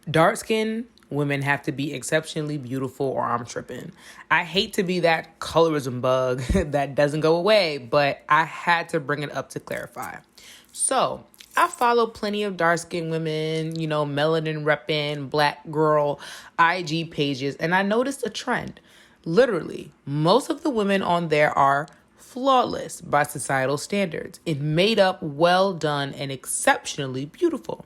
Dark-skinned women have to be exceptionally beautiful or I'm tripping. I hate to be that colorism bug that doesn't go away, but I had to bring it up to clarify. So, I follow plenty of dark-skinned women, melanin repping, black girl IG pages, and I noticed a trend. Literally, most of the women on there are flawless by societal standards and made up, well done, and exceptionally beautiful.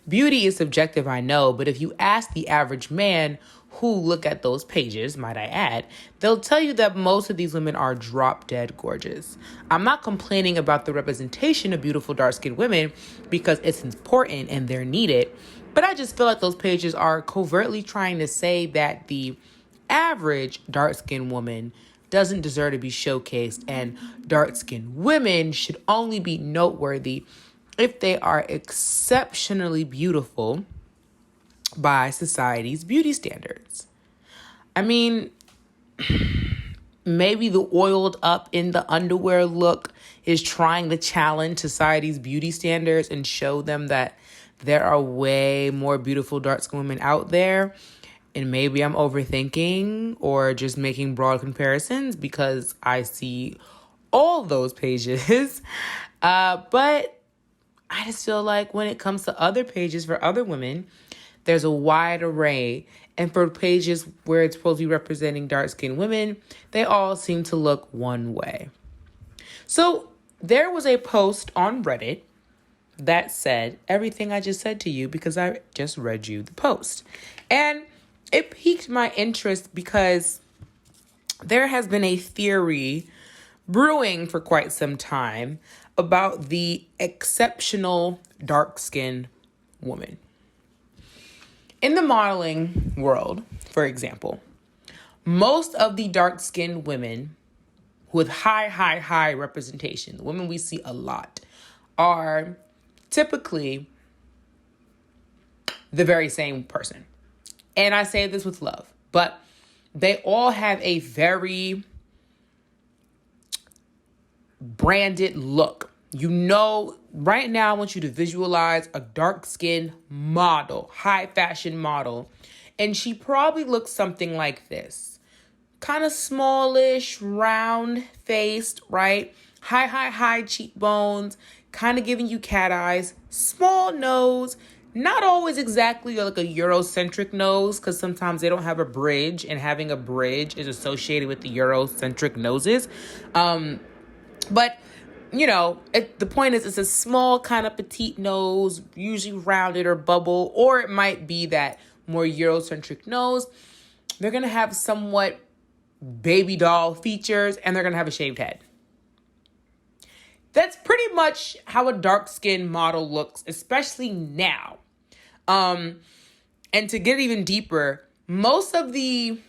Beauty is subjective, I know, but if you ask the average man who look at those pages, might I add, they'll tell you that most of these women are drop dead gorgeous. I'm not complaining about the representation of beautiful dark-skinned women because it's important and they're needed, but I just feel like those pages are covertly trying to say that the average dark-skinned woman doesn't deserve to be showcased, and dark-skinned women should only be noteworthy if they are exceptionally beautiful by society's beauty standards. I mean, maybe the oiled up in the underwear look is trying to challenge society's beauty standards and show them that there are way more beautiful dark-skinned women out there. And maybe I'm overthinking or just making broad comparisons because I see all those pages. But I just feel like when it comes to other pages for other women, there's a wide array. And for pages where it's supposed to be representing dark-skinned women, they all seem to look one way. So there was a post on Reddit that said everything I just said to you because I just read you the post. And it piqued my interest because there has been a theory brewing for quite some time about the exceptional dark-skinned woman. In the modeling world, for example, most of the dark-skinned women with high representation, the women we see a lot, are typically the very same person. And I say this with love, but they all have a very branded look. Right now I want you to visualize a dark-skinned model, high fashion model, and she probably looks something like this. Kind of smallish, round-faced, right? High cheekbones, kind of giving you cat eyes, small nose, not always exactly like a Eurocentric nose, because sometimes they don't have a bridge, and having a bridge is associated with the Eurocentric noses. But the point is it's a small kind of petite nose, usually rounded or bubble, or it might be that more Eurocentric nose. They're going to have somewhat baby doll features, and they're going to have a shaved head. That's pretty much how a dark-skinned model looks, especially now. And to get even deeper, most of the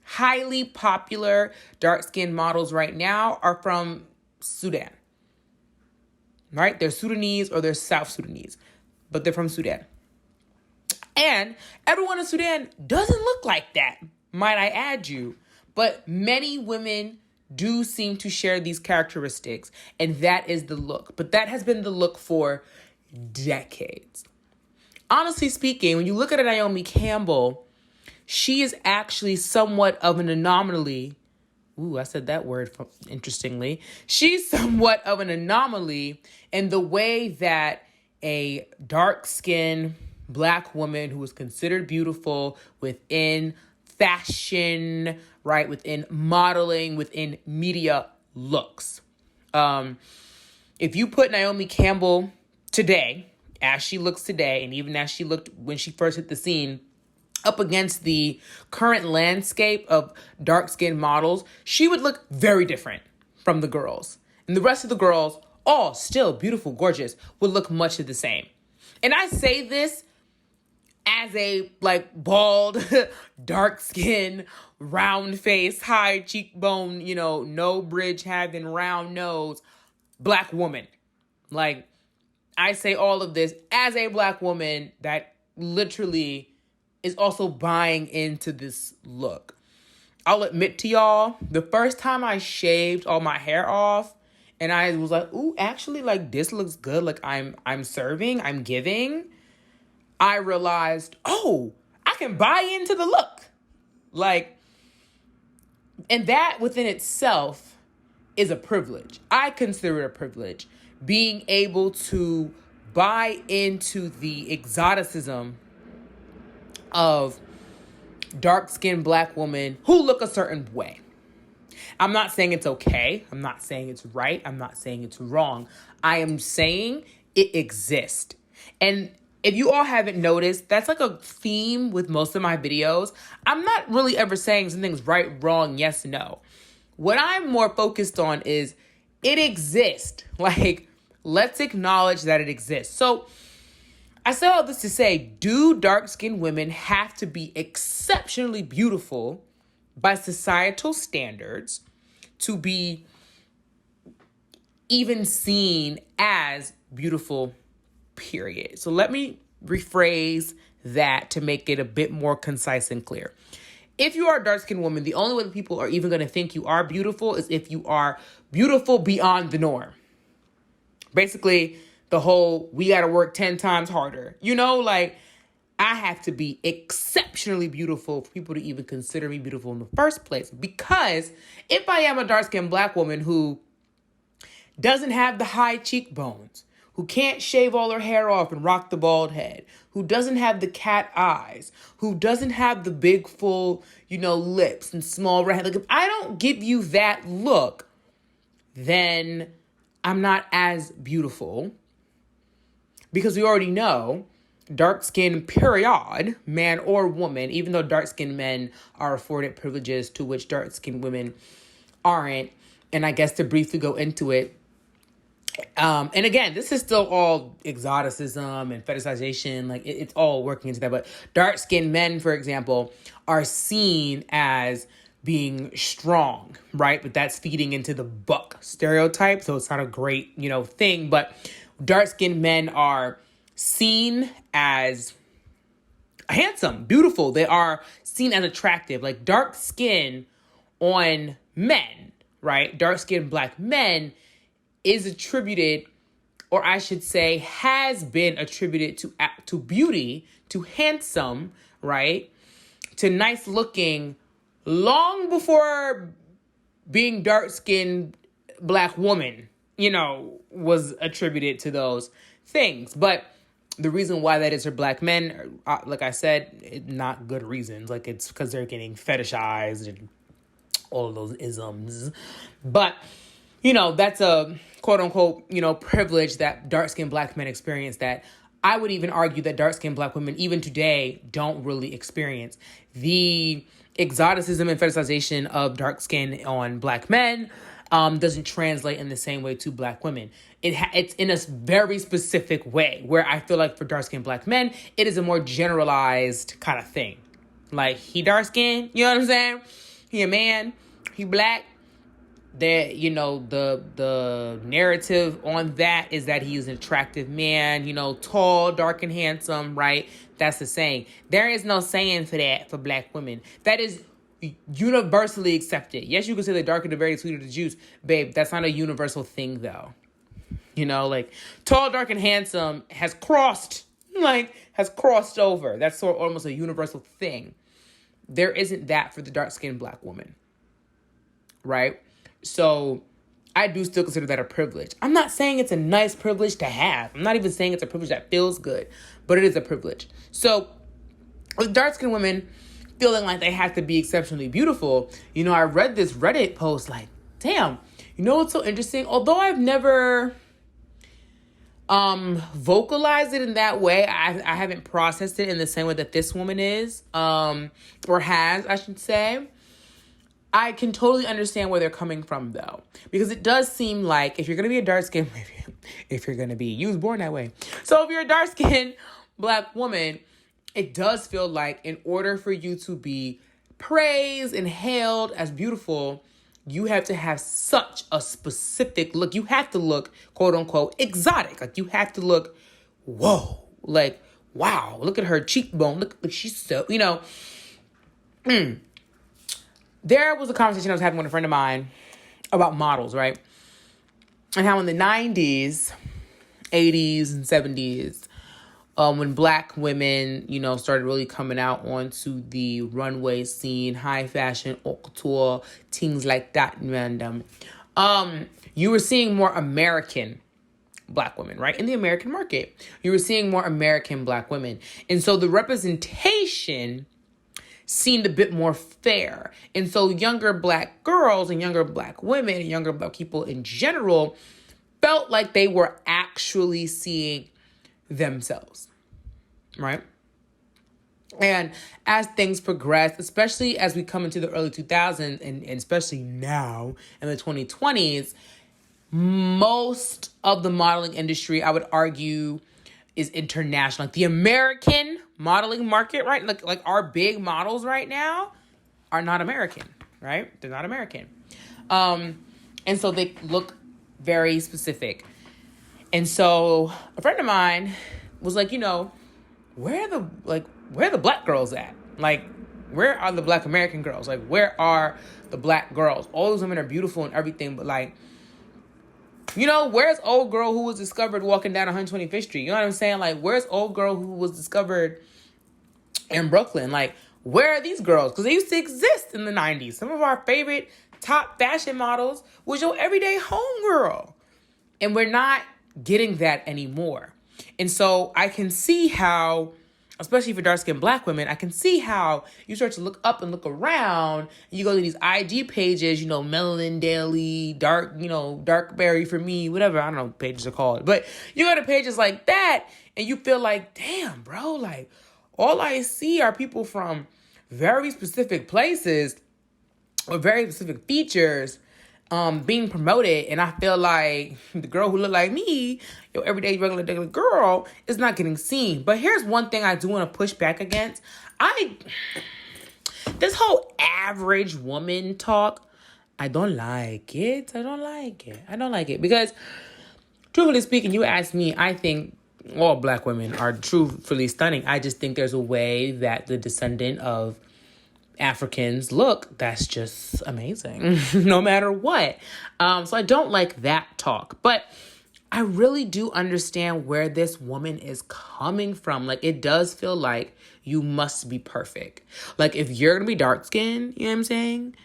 highly popular dark-skinned models right now are from Sudan. Right? They're Sudanese or they're South Sudanese, but they're from Sudan. And everyone in Sudan doesn't look like that, might I add you. But many women do seem to share these characteristics, and that is the look. But that has been the look for decades. Honestly speaking, when you look at Naomi Campbell, she is actually somewhat of an anomaly. Ooh, I said that word interestingly. She's somewhat of an anomaly in the way that a dark-skinned Black woman who is considered beautiful within fashion, right, within modeling, within media looks. If you put Naomi Campbell today, as she looks today, and even as she looked when she first hit the scene, up against the current landscape of dark-skinned models, she would look very different from the girls. And the rest of the girls, all still beautiful, gorgeous, would look much of the same. And I say this as a bald, dark-skinned, round face, high cheekbone, no bridge having round nose, Black woman. I say all of this as a Black woman that literally is also buying into this look. I'll admit to y'all, the first time I shaved all my hair off and I was like, ooh, actually, this looks good. I'm serving, I'm giving. I realized, oh, I can buy into the look. Like, and that within itself is a privilege. I consider it a privilege. Being able to buy into the exoticism of dark-skinned Black women who look a certain way. I'm not saying it's okay. I'm not saying it's right. I'm not saying it's wrong. I am saying it exists. And if you all haven't noticed, that's like a theme with most of my videos. I'm not really ever saying something's right, wrong, yes, no. What I'm more focused on is it exists. Like, let's acknowledge that it exists. So I say all this to say, do dark-skinned women have to be exceptionally beautiful by societal standards to be even seen as beautiful, period? So let me rephrase that to make it a bit more concise and clear. If you are a dark-skinned woman, the only way that people are even going to think you are beautiful is if you are beautiful beyond the norm. Basically, the whole, we got to work 10 times harder. You know, like, I have to be exceptionally beautiful for people to even consider me beautiful in the first place. Because if I am a dark-skinned Black woman who doesn't have the high cheekbones, who can't shave all her hair off and rock the bald head, who doesn't have the cat eyes, who doesn't have the big full, lips and small red, like, if I don't give you that look, then I'm not as beautiful. Because we already know dark skin, period, man or woman, even though dark skinned men are afforded privileges to which dark skinned women aren't. And I guess to briefly go into it, and again, this is still all exoticism and fetishization. Like, it's all working into that. But dark skinned men, for example, are seen as being strong, right? But that's feeding into the buck stereotype. So it's not a great, thing. But dark-skinned men are seen as handsome, beautiful. They are seen as attractive. Like, dark skin on men, right? Dark-skinned Black men is attributed, or I should say has been attributed to beauty, to handsome, right? To nice looking long before being dark-skinned Black woman, was attributed to those things. But the reason why that is for Black men, like I said, not good reasons. Like, it's because they're getting fetishized and all of those isms. But, that's a quote unquote, privilege that dark-skinned Black men experience that I would even argue that dark-skinned Black women, even today, don't really experience. The exoticism and fetishization of dark skin on Black men doesn't translate in the same way to Black women. It's in a very specific way, where I feel like for dark-skinned Black men, it is a more generalized kind of thing. Like, he dark-skinned, you know what I'm saying? He a man, he Black. That, the narrative on that is that he is an attractive man, tall, dark, and handsome, right? That's the saying. There is no saying for that for Black women. That is universally accepted. Yes, you can say the darker the berry, the sweeter the juice. Babe, that's not a universal thing, though. Like, tall, dark, and handsome has crossed over. That's sort of almost a universal thing. There isn't that for the dark-skinned Black woman, right? So I do still consider that a privilege. I'm not saying it's a nice privilege to have. I'm not even saying it's a privilege that feels good, but it is a privilege. So with dark-skinned women feeling like they have to be exceptionally beautiful, I read this Reddit post like, damn, what's so interesting? Although I've never vocalized it in that way, I haven't processed it in the same way that this woman is, or has, I should say. I can totally understand where they're coming from, though, because it does seem like if you're going to be a dark-skinned, you was born that way. So if you're a dark-skinned Black woman, it does feel like in order for you to be praised and hailed as beautiful, you have to have such a specific look. You have to look, quote unquote, exotic. Like, you have to look, whoa, like, wow, look at her cheekbone. Look, she's so, There was a conversation I was having with a friend of mine about models, right? And how in the 90s, 80s, and 70s, when black women, started really coming out onto the runway scene, high fashion, haute couture, things like that, random. You were seeing more American black women, right? In the American market, you were seeing more American black women. And so the representation seemed a bit more fair. And so younger black girls and younger black women and younger black people in general felt like they were actually seeing themselves, right? And as things progress, especially as we come into the early 2000s and especially now in the 2020s, most of the modeling industry, I would argue, is international. Like the American modeling market, right? Like our big models right now are not American, right? They're not American. And so they look very specific. And so a friend of mine was like, where are the black girls at? Like, where are the black American girls? Like, where are the black girls? All those women are beautiful and everything, but like, where's old girl who was discovered walking down 125th Street? You know what I'm saying? Like, where's old girl who was discovered in Brooklyn? Like, where are these girls? Because they used to exist in the 90s. Some of our favorite top fashion models was your everyday homegirl. And we're not getting that anymore. And so I can see how, especially for dark-skinned black women, I can see how you start to look up and look around. And you go to these IG pages, Melanin Daily, Darkberry for me, whatever. I don't know what pages are called. But you go to pages like that and you feel like, damn, bro, like all I see are people from very specific places or very specific features being promoted, and I feel like the girl who look like me, your everyday regular girl, is not getting seen. But here's one thing I do want to push back against. This whole average woman talk, I don't like it. I don't like it because, truthfully speaking, you ask me, I think all black women are truthfully stunning. I just think there's a way that the descendant of Africans look that's just amazing no matter what. So I don't like that talk, but I really do understand where this woman is coming from. Like, it does feel like you must be perfect. Like, if you're gonna be dark skinned, you know what I'm saying,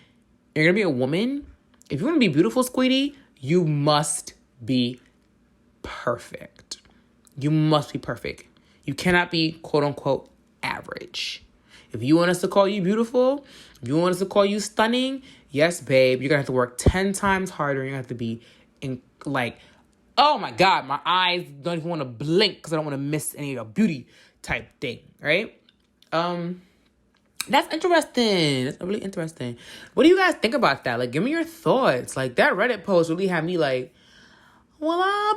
you're gonna be a woman, if you want to be beautiful, sweetie, you must be perfect. You must be perfect. You cannot be quote unquote average. If you want us to call you beautiful, if you want us to call you stunning, yes, babe, you're going to have to work 10 times harder. You're going to have to be oh my God, my eyes don't even want to blink because I don't want to miss any of your beauty type thing, right? That's interesting. That's really interesting. What do you guys think about that? Like, give me your thoughts. Like, that Reddit post really had me like, well, I'll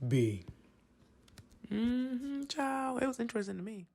be. Child. It was interesting to me.